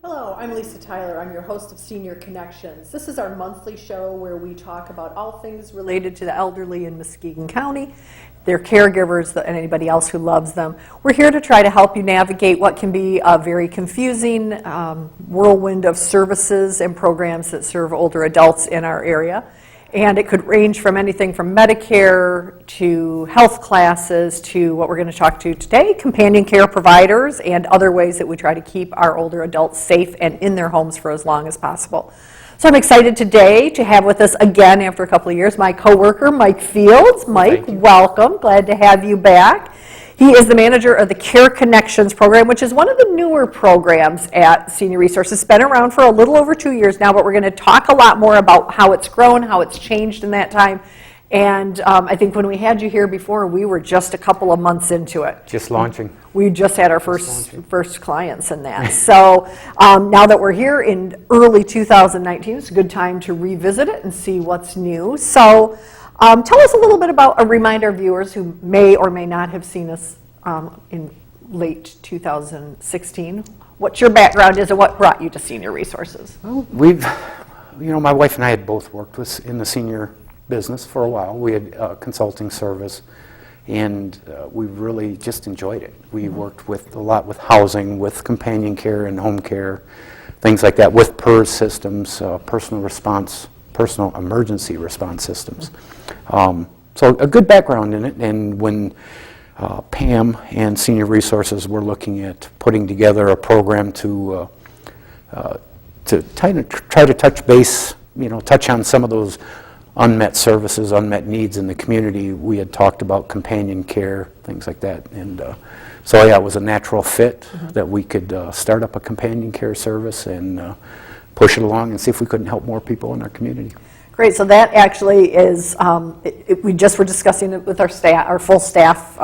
Hello, I'm Lisa Tyler. I'm your host of Senior Connections. This is our monthly show where we talk about all things related to the elderly in Muskegon County, their caregivers, and anybody else who loves them. We're here to try to help you navigate what can be a very confusing whirlwind of services and programs that serve older adults in our area. And it could range from anything from Medicare to health classes to what we're going to talk to today, companion care providers and other ways that we try to keep our older adults safe and in their homes for as long as possible. So I'm excited today to have with us again after a couple of years my coworker, Mike Fields. Mike, welcome. Glad to have you back. He is the manager of the Care Connections program, which is one of the newer programs at Senior Resources. It's been around for a little over 2 years now, but we're going to talk a lot more about how it's grown, how it's changed in that time. And I think when we had you here before, we were just a couple of months into it. Just launching. We just had our first clients in that. So now that we're here in early 2019, it's a good time to revisit it and see what's new. So tell us a little bit about, remind our viewers who may or may not have seen us in late 2016, what your background is and what brought you to Senior Resources. Well, my wife and I had both worked in the senior business for a while. We had a consulting service, and we really just enjoyed it. We worked a lot with housing, with companion care and home care, things like that, with PERS systems, personal emergency response systems. So a good background in it, and when Pam and Senior Resources were looking at putting together a program to try to touch on some of those unmet services, unmet needs in the community, we had talked about companion care, things like that. And so yeah, it was a natural fit that we could start up a companion care service and push it along and see if we couldn't help more people in our community. Great, so that actually is, we just were discussing it with our staff, our full staff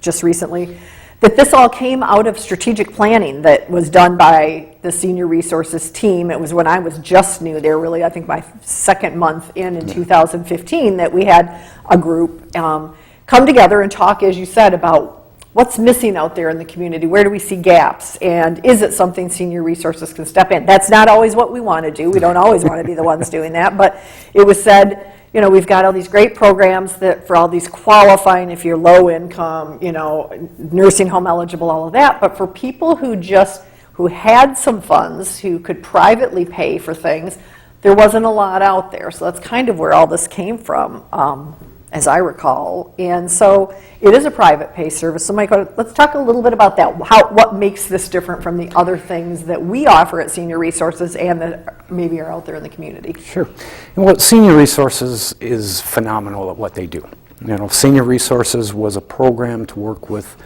just recently, that this all came out of strategic planning that was done by the Senior Resources team. It was when I was just new there, really, I think my second month in 2015, that we had a group come together and talk, as you said, about what's missing out there in the community, where do we see gaps, and is it something Senior Resources can step in? That's not always what we want to do. We don't always want to be the ones doing that, but it was said, we've got all these great programs that for all these qualifying, if you're low income, nursing home eligible, all of that, but for people who had some funds, who could privately pay for things, there wasn't a lot out there. So that's kind of where all this came from, as I recall. And so it is a private pay service. So Mike, let's talk a little bit about that. What makes this different from the other things that we offer at Senior Resources and that maybe are out there in the community? Sure. And Senior Resources is phenomenal at what they do. Senior Resources was a program to work with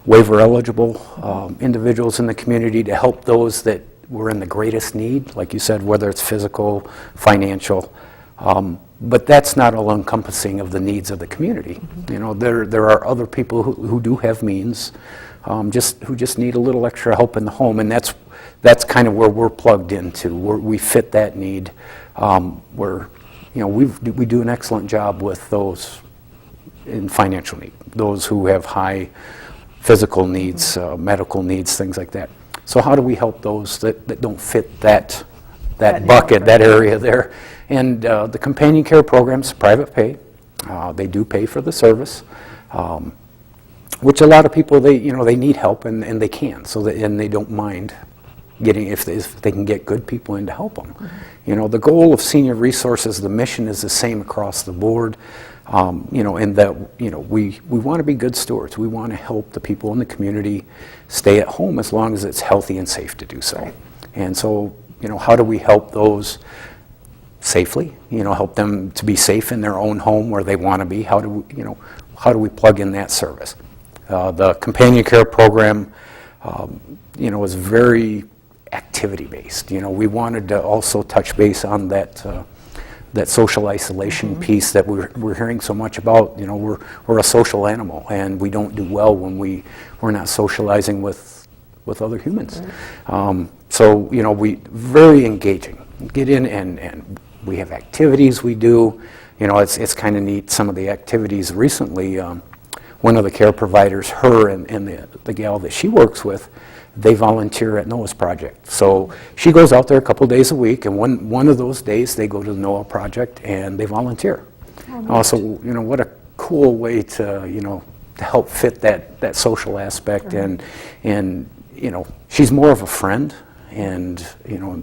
waiver eligible individuals in the community to help those that were in the greatest need, like you said, whether it's physical, financial. But that's not all encompassing of the needs of the community. There are other people who do have means, who just need a little extra help in the home, and that's kind of where we're plugged into. We fit that need. We do an excellent job with those in financial need, those who have high physical needs, medical needs, things like that. So how do we help those that don't fit that bucket, that area there? And the companion care program's private pay. They do pay for the service, which a lot of people, they need help and they can, and they don't mind getting, if they can get good people in to help them. The goal of Senior Resources, the mission is the same across the board. In that, we want to be good stewards. We want to help the people in the community stay at home as long as it's healthy and safe to do so. Right. And so, how do we help those safely? Help them to be safe in their own home where they want to be. How do we plug in that service? The companion care program, is very activity based. We wanted to also touch base on that social isolation piece that we're hearing so much about. We're a social animal, and we don't do well when we're not socializing with other humans. So we very engaging. Get in and we have activities we do. It's kind of neat. Some of the activities recently. one of the care providers, her and the gal that she works with, they volunteer at Noah's Project. So she goes out there a couple days a week, and one of those days they go to the Noah Project and they volunteer. Also, you know, what a cool way to, you know, to help fit that social aspect. And you know, she's more of a friend, and you know,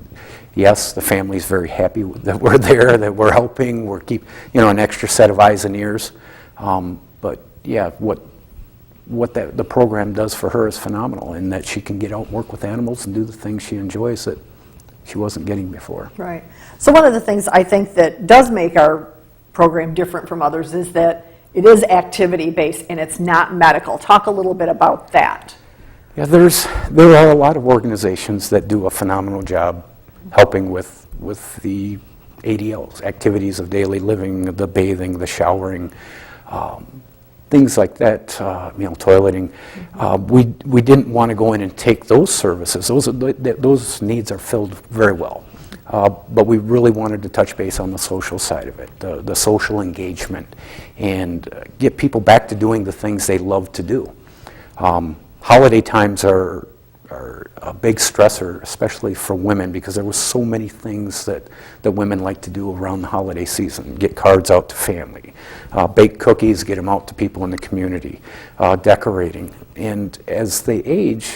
yes, the family's very happy that we're there, that we're helping, we're you know, an extra set of eyes and ears. But yeah, what the program does for her is phenomenal, in that she can get out and work with animals and do the things she enjoys that she wasn't getting before. Right. So one of the things I think that does make our program different from others is that it is activity-based and it's not medical. Talk a little bit about that. Yeah, there are a lot of organizations that do a phenomenal job helping with the ADLs, activities of daily living, the bathing, the showering, things like that, you know, toileting. We didn't want to go in and take those services. Those needs are filled very well. But we really wanted to touch base on the social side of it, the social engagement, and get people back to doing the things they love to do. Holiday times are a big stressor, especially for women, because there were so many things that women like to do around the holiday season. Get cards out to family, bake cookies, get them out to people in the community, decorating. And as they age,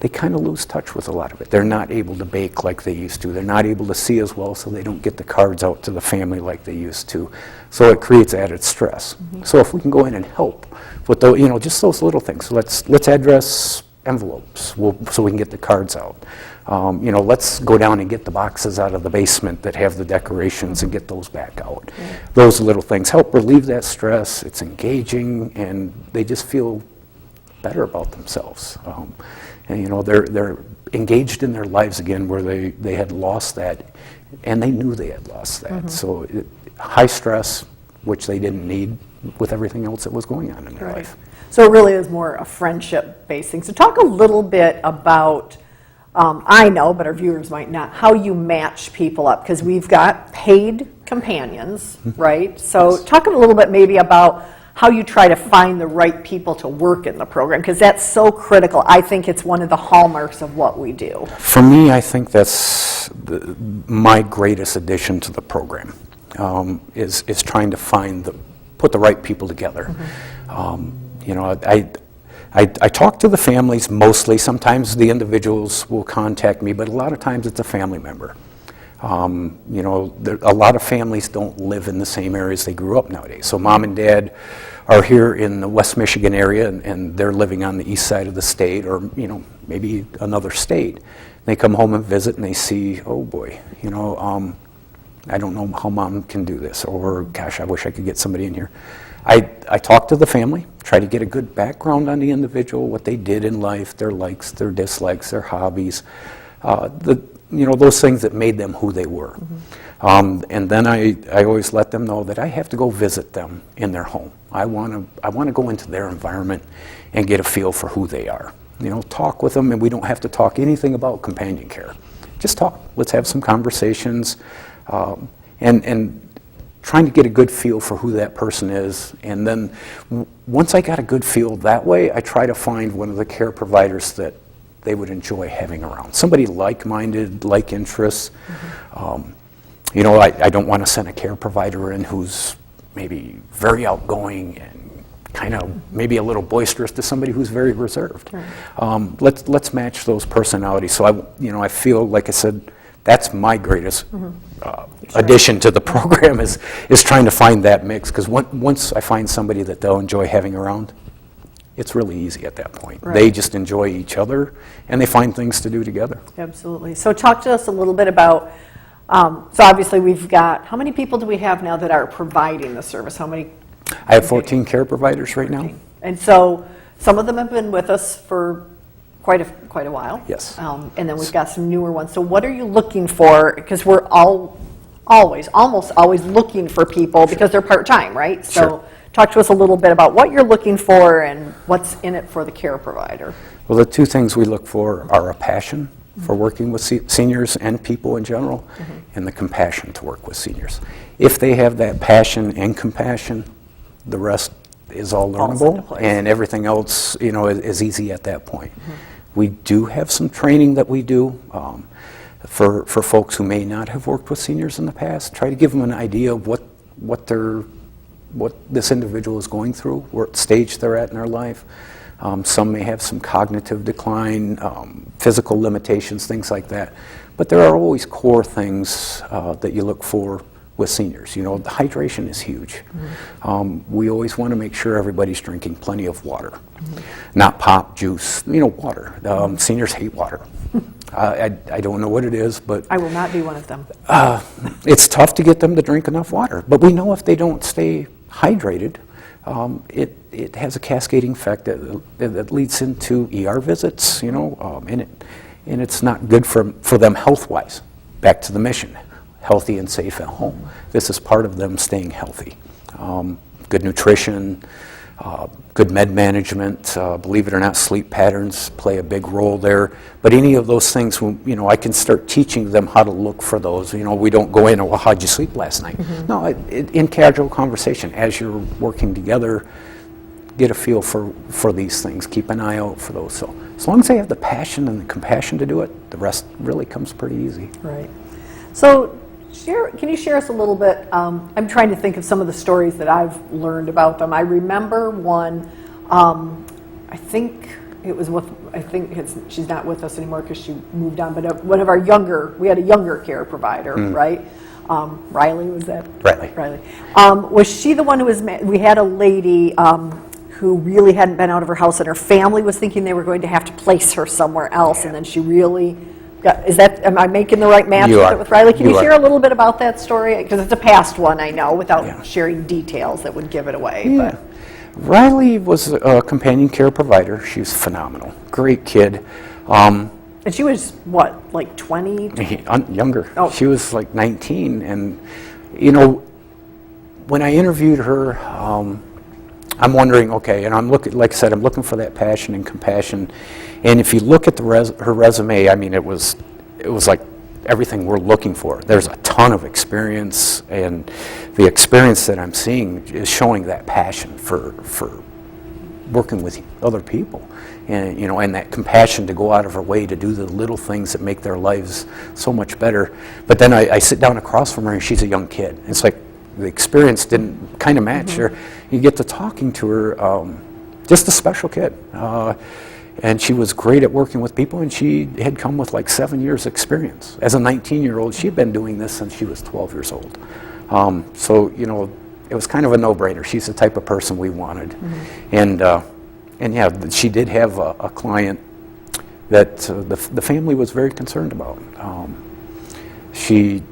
they kind of lose touch with a lot of it. They're not able to bake like they used to. They're not able to see as well, so they don't get the cards out to the family like they used to. So it creates added stress. So if we can go in and help with the, you know, just those little things. Let's address envelopes so we can get the cards out. You know, let's go down and get the boxes out of the basement that have the decorations and get those back out. Those little things help relieve that stress. It's engaging, and they just feel better about themselves. And you know, they're engaged in their lives again, where they had lost that, and they knew they had lost that. So high stress, which they didn't need with everything else that was going on in their life. So it really is more a friendship-based thing. So talk a little bit about, I know, but our viewers might not, how you match people up, because we've got paid companions, right? So talk a little bit maybe about how you try to find the right people to work in the program, because that's so critical. I think it's one of the hallmarks of what we do. For me, I think that's my greatest addition to the program, is trying to put the right people together. You know, I talk to the families mostly. Sometimes the individuals will contact me, but a lot of times it's a family member. You know, a lot of families don't live in the same areas they grew up nowadays. So mom and dad are here in the West Michigan area, and they're living on the east side of the state, or you know, maybe another state. They come home and visit, and they see, oh boy, you know, I don't know how mom can do this, or gosh, I wish I could get somebody in here. I talk to the family, try to get a good background on the individual, what they did in life, their likes, their dislikes, their hobbies, you know, those things that made them who they were. And then I always let them know that I have to go visit them in their home. I want to go into their environment and get a feel for who they are. You know, talk with them, and we don't have to talk anything about companion care. Just talk. Let's have some conversations, and trying to get a good feel for who that person is. And then once I got a good feel that way, I try to find one of the care providers that they would enjoy having around. Somebody like-minded, like interests. You know, I don't want to send a care provider in who's maybe very outgoing and kind of maybe a little boisterous to somebody who's very reserved. Let's match those personalities. So I feel, like I said, that's my greatest addition to the program is trying to find that mix, because once I find somebody that they'll enjoy having around, it's really easy at that point. Right. They just enjoy each other, and they find things to do together. Absolutely. So talk to us a little bit about, so obviously we've got, how many people do we have now that are providing the service? How many? I have 14 care providers right now. And so some of them have been with us for quite a while. Yes. And then we've got some newer ones. So what are you looking for? Because we're almost always looking for people because they're part-time, right? So Sure. talk to us a little bit about what you're looking for and what's in it for the care provider. Well, the two things we look for are a passion for working with seniors and people in general, and the compassion to work with seniors. If they have that passion and compassion, the rest is all Falls into learnable, place. and everything else, is easy at that point. We do have some training that we do for folks who may not have worked with seniors in the past. Try to give them an idea of what this individual is going through, what stage they're at in their life. Some may have some cognitive decline, physical limitations, things like that. But there are always core things that you look for with seniors. The hydration is huge. We always want to make sure everybody's drinking plenty of water, not pop, juice, water. Seniors hate water. I don't know what it is, but I will not be one of them. it's tough to get them to drink enough water. But we know if they don't stay hydrated, it has a cascading effect that leads into ER visits, and it's not good for them health-wise. Back to the mission, healthy and safe at home. This is part of them staying healthy. Good nutrition, good med management, believe it or not, sleep patterns play a big role there. But any of those things, I can start teaching them how to look for those. We don't go in, well, how'd you sleep last night? No, in casual conversation, as you're working together, get a feel for these things. Keep an eye out for those. So as long as they have the passion and the compassion to do it, the rest really comes pretty easy. Right. So can you share us a little bit? I'm trying to think of some of the stories that I've learned about them. I remember one, I think it was she's not with us anymore because she moved on, but we had a younger care provider, right? Riley, was that? Riley. Was she the one we had a lady who really hadn't been out of her house, and her family was thinking they were going to have to place her somewhere else, and then she really am I making the right match with Riley? Can you share a little bit about that story? Because it's a past one, I know, without sharing details that would give it away. Yeah. But. Riley was a companion care provider. She was phenomenal. Great kid. And she was, what, like 20? Younger. Oh. She was like 19. And, when I interviewed her, I'm wondering, okay, and I'm looking, like I said, I'm looking for that passion and compassion. And if you look at her resume, I mean, it was like everything we're looking for. There's a ton of experience, and the experience that I'm seeing is showing that passion for working with other people, and and that compassion to go out of her way to do the little things that make their lives so much better. But then I sit down across from her, and she's a young kid. It's like the experience didn't kind of match her. You get to talking to her, just a special kid. And she was great at working with people, and she had come with like 7 years experience. As a 19-year-old, she'd been doing this since she was 12 years old. So, it was kind of a no-brainer. She's the type of person we wanted. And yeah, she did have a client that the family was very concerned about. She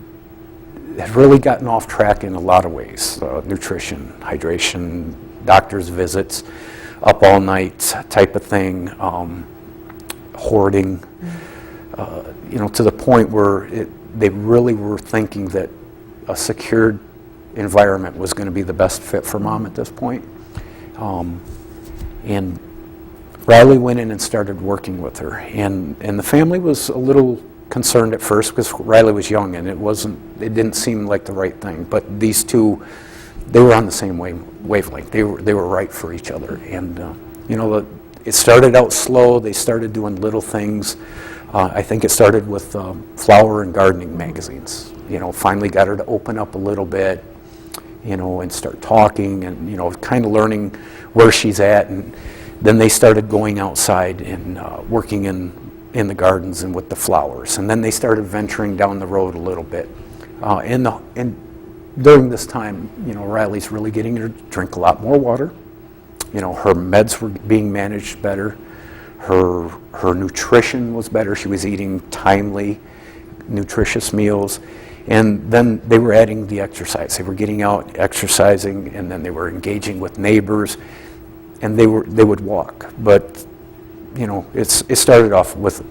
had really gotten off track in a lot of ways. Nutrition, hydration, doctor's visits, up all night type of thing, hoarding, to the point where they really were thinking that a secured environment was going to be the best fit for mom at this point. And Riley went in and started working with her, and the family was a little concerned at first because Riley was young and it didn't seem like the right thing. But these two, they were on the same wavelength. They were right for each other, and it started out slow. They started doing little things. I think it started with flower and gardening magazines. Finally got her to open up a little bit, and start talking, and kind of learning where she's at. And then they started going outside and working in the gardens and with the flowers. And then they started venturing down the road a little bit. And during this time, Riley's really getting her to drink a lot more water. Her meds were being managed better. Her nutrition was better. She was eating timely, nutritious meals. And then they were adding the exercise. They were getting out, exercising, and then they were engaging with neighbors, and they would walk. But it started off with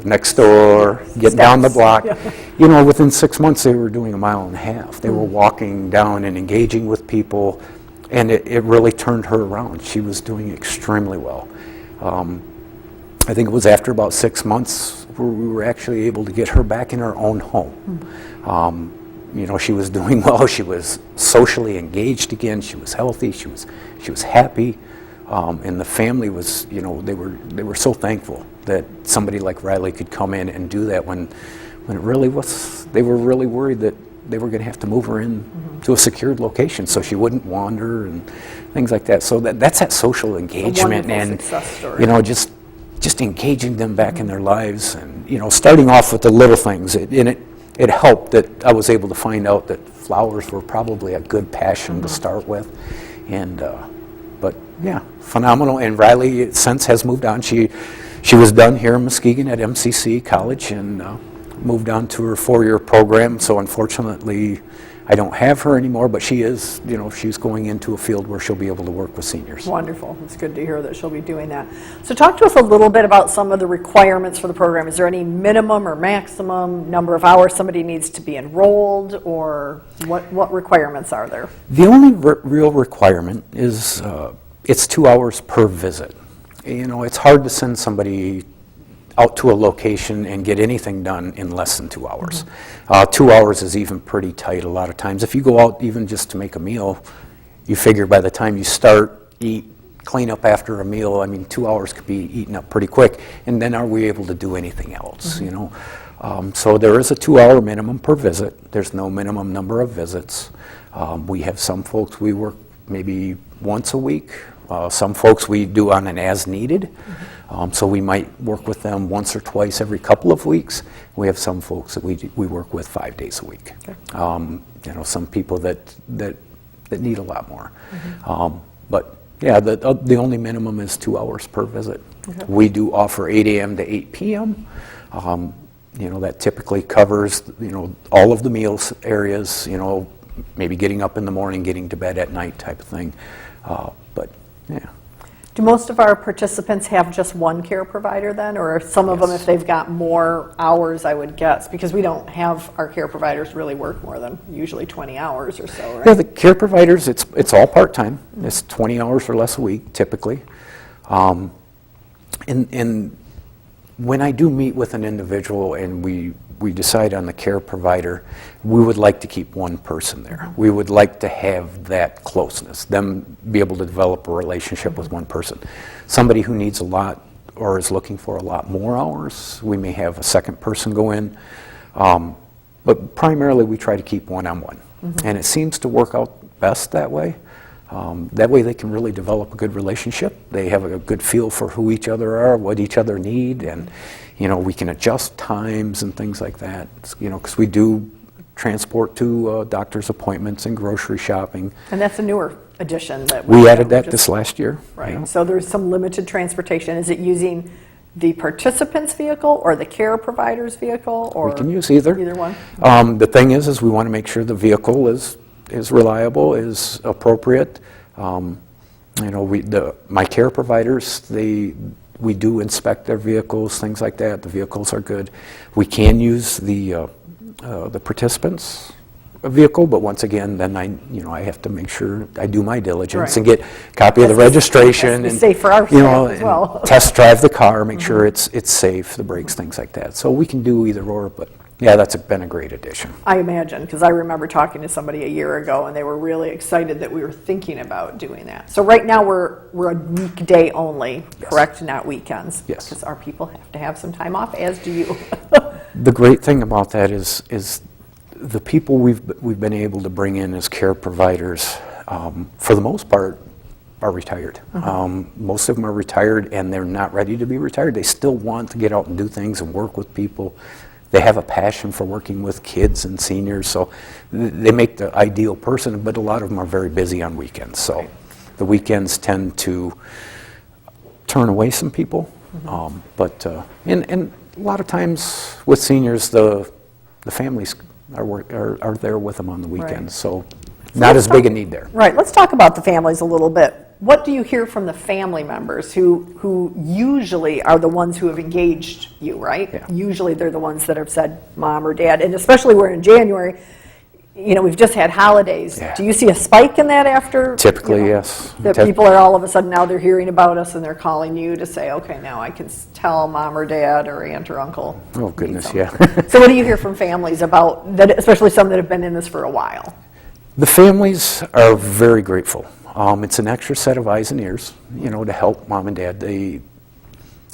next door, getting down the block. Yeah. Within 6 months they were doing 1.5 miles. They were walking down and engaging with people, and it really turned her around. She was doing extremely well. I think it was after about 6 months where we were actually able to get her back in her own home. she was doing well. She was socially engaged again. She was healthy. She was happy, and the family was, they were so thankful that somebody like Riley could come in and do that when it really was. They were really worried that they were going to have to move her in to a secured location so she wouldn't wander and things like that. So that's that social engagement and success story. Just engaging them back in their lives, and starting off with the little things. It helped that I was able to find out that flowers were probably a good passion to start with, and but yeah, phenomenal. And Riley since has moved on. She was done here in Muskegon at MCC College and moved on to her 4-year program. So unfortunately, I don't have her anymore, but she is, she's going into a field where she'll be able to work with seniors. Wonderful. It's good to hear that she'll be doing that. So talk to us a little bit about some of the requirements for the program. Is there any minimum or maximum number of hours somebody needs to be enrolled, or what requirements are there? The only real requirement is it's 2 hours per visit. It's hard to send somebody out to a location and get anything done in less than 2 hours. 2 hours is even pretty tight a lot of times. If you go out even just to make a meal, you figure by the time you start, eat, clean up after a meal, 2 hours could be eaten up pretty quick. And then are we able to do anything else, So there is a 2-hour minimum per visit. There's no minimum number of visits. We have some folks we work maybe once a week. Some folks we do on an as needed. So we might work with them once or twice every couple of weeks. We have some folks that we work with 5 days a week. Okay. Some people that need a lot more. But yeah, the only minimum is 2 hours per visit. Okay. We do offer 8 a.m. to 8 p.m. That typically covers all of the meals areas. Maybe getting up in the morning, getting to bed at night type of thing. But yeah. Do most of our participants have just one care provider then, or some of them if they've got more hours, I would guess, because we don't have our care providers really work more than usually 20 hours or so, right? Yeah, the care providers, it's all part-time. It's 20 hours or less a week typically. And when I do meet with an individual and we decide on the care provider, we would like to keep one person there. We would like to have that closeness, them be able to develop a relationship with one person. Somebody who needs a lot or is looking for a lot more hours, we may have a second person go in. But primarily we try to keep one-on-one. And it seems to work out best that way. That way they can really develop a good relationship. They have a good feel for who each other are, what each other need, and we can adjust times and things like that. Because we do transport to doctor's appointments and grocery shopping. And that's a newer addition that we added that this last year. Right. So there's some limited transportation. Is it using the participant's vehicle or the care provider's vehicle, or we can use either. Either one. The thing is we want to make sure the vehicle is reliable, is appropriate. My care providers, we do inspect their vehicles, things like that. The vehicles are good. We can use the participants' vehicle, but once again, then I have to make sure I do my diligence and get a copy of the registration and safe for our staff as well. And test drive the car, make sure it's safe, the brakes, things like that. So we can do either or, but yeah, that's been a great addition. I imagine, because I remember talking to somebody a year ago, and they were really excited that we were thinking about doing that. So right now we're a weekday only, correct? Not weekends. Yes. Because our people have to have some time off, as do you. The great thing about that is the people we've been able to bring in as care providers, for the most part, are retired. Most of them are retired, and they're not ready to be retired. They still want to get out and do things and work with people. They have a passion for working with kids and seniors, so they make the ideal person, but a lot of them are very busy on weekends. So the weekends tend to turn away some people. But and a lot of times with seniors, the families are there with them on the weekends, so not as big a need there. Right, let's talk about the families a little bit. What do you hear from the family members who usually are the ones who have engaged you, right? Yeah. Usually they're the ones that have said mom or dad, and especially we're in January, we've just had holidays. Yeah. Do you see a spike in that after? Typically, yes. That people are all of a sudden now they're hearing about us and they're calling you to say, okay, now I can tell mom or dad or aunt or uncle. Oh, goodness, yeah. So what do you hear from families about that, especially some that have been in this for a while? The families are very grateful. It's an extra set of eyes and ears, to help mom and dad. They,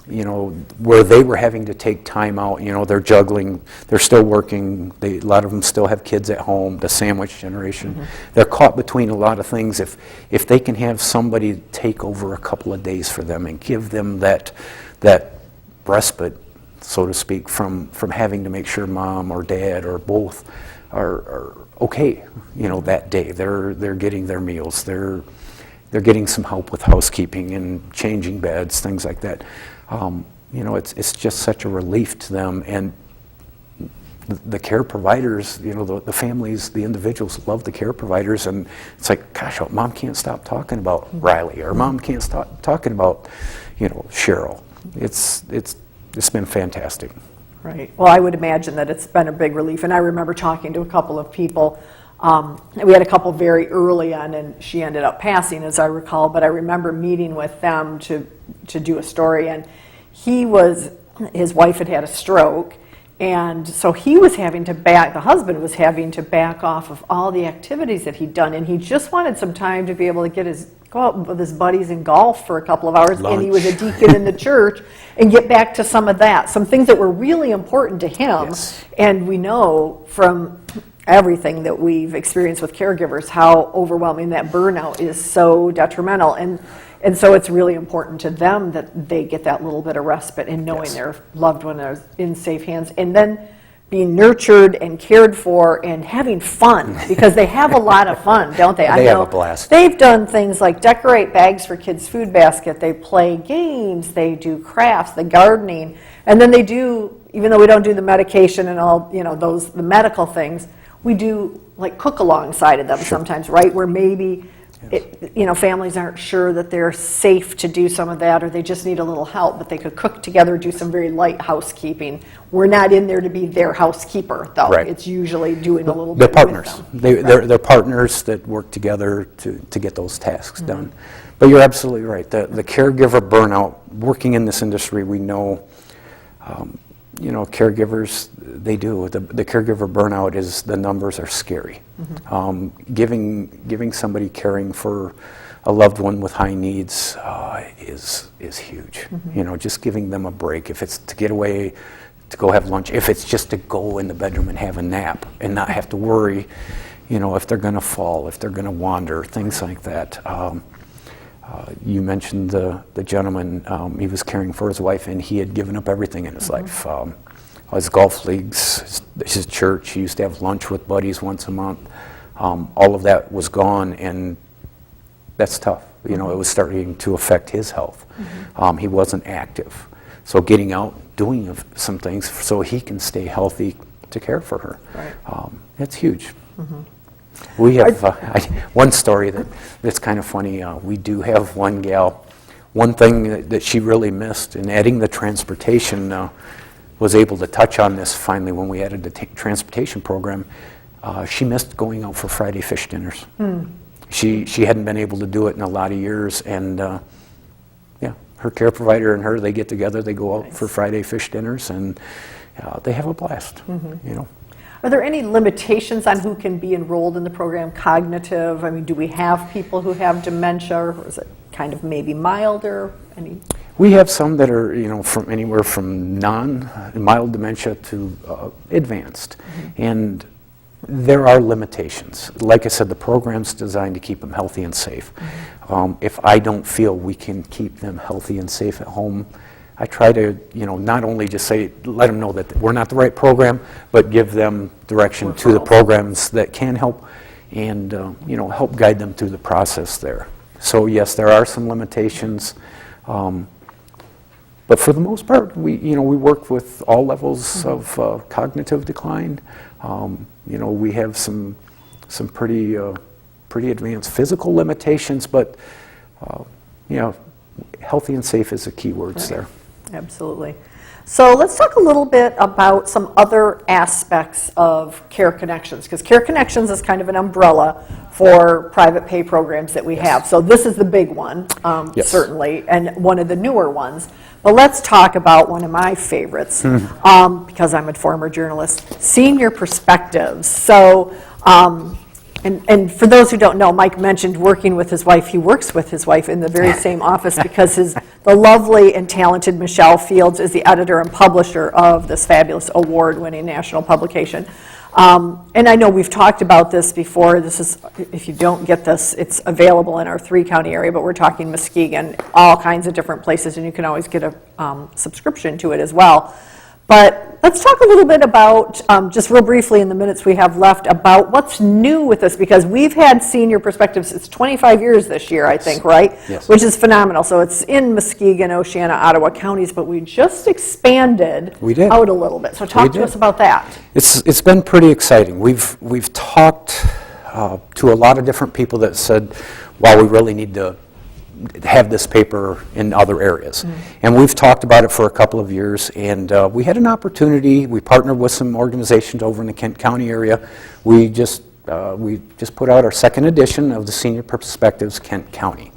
where they were having to take time out, they're juggling, they're still working, a lot of them still have kids at home, the sandwich generation. They're caught between a lot of things. If they can have somebody take over a couple of days for them and give them that respite, so to speak, from having to make sure mom or dad or both are okay, that day. They're getting their meals, they're getting some help with housekeeping and changing beds, things like that. It's just such a relief to them, and the care providers, the families, the individuals love the care providers, and it's like, gosh, mom can't stop talking about Riley, or mom can't stop talking about, Cheryl. It's been fantastic. Right. Well, I would imagine that it's been a big relief, and I remember talking to a couple of people. We had a couple very early on, and she ended up passing, as I recall, but I remember meeting with them to do a story, and his wife had a stroke, and so he was the husband was having to back off of all the activities that he'd done, and he just wanted some time to be able to go out with his buddies and golf for a couple of hours, and he was a deacon in the church, and get back to some things that were really important to him. Yes. And we know from everything that we've experienced with caregivers how overwhelming that burnout is, so detrimental, and so it's really important to them that they get that little bit of respite in knowing their loved one is in safe hands, and then being nurtured and cared for and having fun, because they have a lot of fun, don't they? They have a blast. They've done things like decorate bags for kids' food basket, they play games, they do crafts, the gardening, and then they do, even though we don't do the medication and all, the medical things, we do like cook alongside of them sometimes, right? Where maybe, families aren't sure that they're safe to do some of that, or they just need a little help, but they could cook together, do some very light housekeeping. We're not in there to be their housekeeper, though. Right. It's usually doing a little They're bit partners. with them. They're partners that work together to get those tasks done. But you're absolutely right. The caregiver burnout, working in this industry, we know, caregivers, they do. The caregiver burnout the numbers are scary. Giving somebody caring for a loved one with high needs is huge. Just giving them a break. If it's to get away, to go have lunch, if it's just to go in the bedroom and have a nap and not have to worry, if they're going to fall, if they're going to wander, things like that. You mentioned the gentleman, he was caring for his wife, and he had given up everything in his life. His golf leagues, his church, he used to have lunch with buddies once a month. All of that was gone, and that's tough. It was starting to affect his health. He wasn't active. So getting out, doing some things so he can stay healthy to care for her. Right. That's huge. We have one story that's kind of funny. We do have one gal, one thing that she really missed, and adding the transportation was able to touch on this finally when we added the transportation program. She missed going out for Friday fish dinners. She hadn't been able to do it in a lot of years, and her care provider and her, they get together, they go out for Friday fish dinners, and they have a blast. Are there any limitations on who can be enrolled in the program? Cognitive? I mean, do we have people who have dementia, or is it kind of maybe milder? We have some that are, from anywhere from mild dementia to advanced, and there are limitations. Like I said, the program's designed to keep them healthy and safe. If I don't feel we can keep them healthy and safe at home, I try to, not only just let them know that we're not the right program, but give them direction to the programs that can help, and help guide them through the process there. So yes, there are some limitations, but for the most part, we work with all levels of cognitive decline. We have some pretty advanced physical limitations, but healthy and safe is the key words there. Absolutely. So let's talk a little bit about some other aspects of Care Connections, because Care Connections is kind of an umbrella for private pay programs that we have. So this is the big one, Yes. certainly, and one of the newer ones. But let's talk about one of my favorites, because I'm a former journalist, Senior Perspectives. So, and for those who don't know, Mike mentioned working with his wife. He works with his wife in the very same office because the lovely and talented Michelle Fields is the editor and publisher of this fabulous award-winning national publication. And I know we've talked about this before. This is, if you don't get this, it's available in our 3-county area, but we're talking Muskegon, all kinds of different places, and you can always get a subscription to it as well. But let's talk a little bit about, just real briefly in the minutes we have left, about what's new with this, because we've had Senior Perspectives, it's 25 years this year, I think, right? Yes. Which is phenomenal. So it's in Muskegon, Oceana, Ottawa counties, but we just expanded out a little bit. So talk to us about that. It's been pretty exciting. We've talked to a lot of different people that said, wow, we really need to have this paper in other areas. And we've talked about it for a couple of years, and we had an opportunity. We partnered with some organizations over in the Kent County area. We just put out our 2nd edition of the Senior Perspectives Kent County.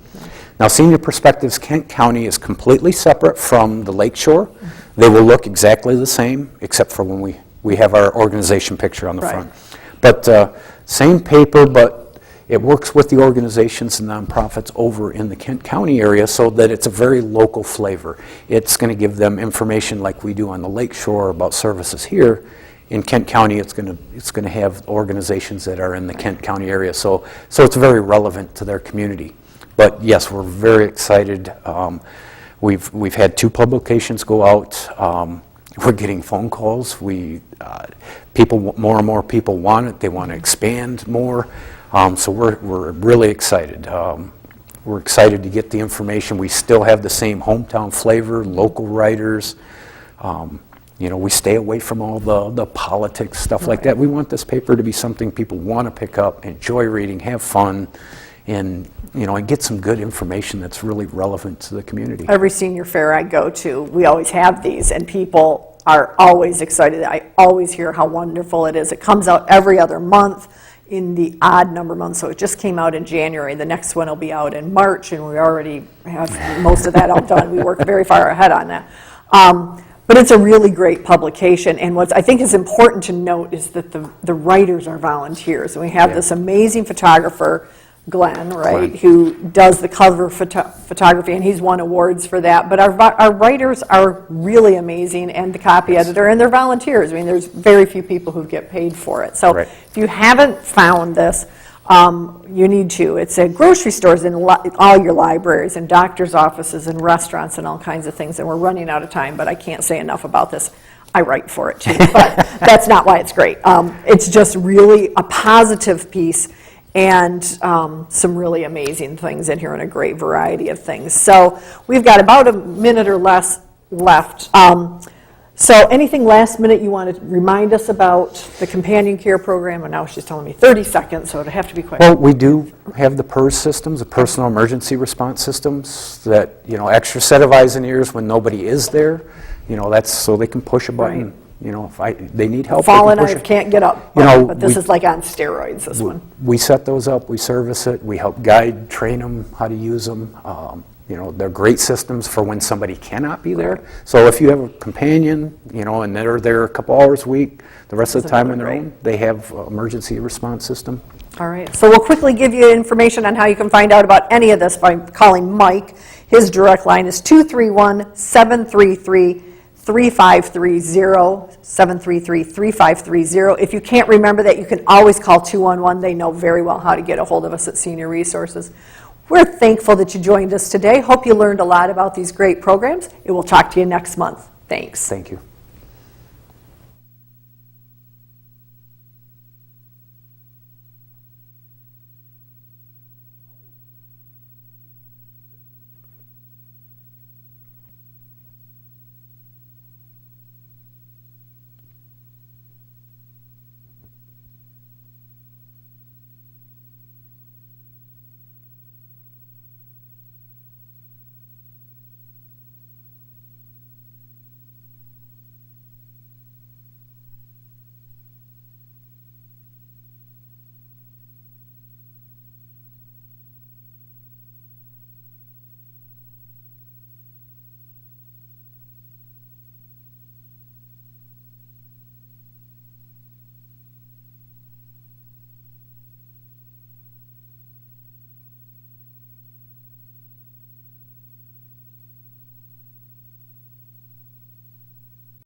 Now, Senior Perspectives Kent County is completely separate from the Lakeshore. They will look exactly the same, except for when we have our organization picture on the front. But same paper, but it works with the organizations and nonprofits over in the Kent County area so that it's a very local flavor. It's going to give them information like we do on the Lakeshore about services here. In Kent County, it's going to have organizations that are in the Kent County area, so it's very relevant to their community. But yes, we're very excited. We've had 2 publications go out. We're getting phone calls. More and more people want it. They want to expand more. So we're really excited. We're excited to get the information. We still have the same hometown flavor, local writers. We stay away from all the politics, stuff like that. We want this paper to be something people want to pick up, enjoy reading, have fun, and get some good information that's really relevant to the community. Every senior fair I go to, we always have these, and people are always excited. I always hear how wonderful it is. It comes out every other month in the odd number months, so it just came out in January. The next one will be out in March, and we already have most of that all done. We work very far ahead on that. But it's a really great publication, and what I think is important to note is that the writers are volunteers. And we have this amazing photographer, Glenn, who does the cover photography, and he's won awards for that. But our writers are really amazing, and the copy editor, and they're volunteers. I mean, there's very few people who get paid for it. So if you haven't found this, you need to. It's at grocery stores, in all your libraries, and doctors' offices, and restaurants, and all kinds of things. And we're running out of time, but I can't say enough about this. I write for it too, but that's not why it's great. It's just really a positive piece, and some really amazing things in here, and a great variety of things. So we've got about a minute or less left. So anything last minute you want to remind us about the companion care program? And now she's telling me 30 seconds, so it'll have to be quick. Well, we do have the PERS systems, the personal emergency response systems, that, extra set of eyes and ears when nobody is there. That's so they can push a button. If they need help, Fallen, I can't get up. But this is like on steroids, this one. We set those up, we service it, we help guide, train them how to use them. They're great systems for when somebody cannot be there. So if you have a companion, and they're there a couple hours a week, the rest of the time on their own, they have an emergency response system. All right. So we'll quickly give you information on how you can find out about any of this by calling Mike. His direct line is 231-733-3530, 733-3530. If you can't remember that, you can always call 211. They know very well how to get a hold of us at Senior Resources. We're thankful that you joined us today. Hope you learned a lot about these great programs. And we'll talk to you next month. Thanks. Thank you.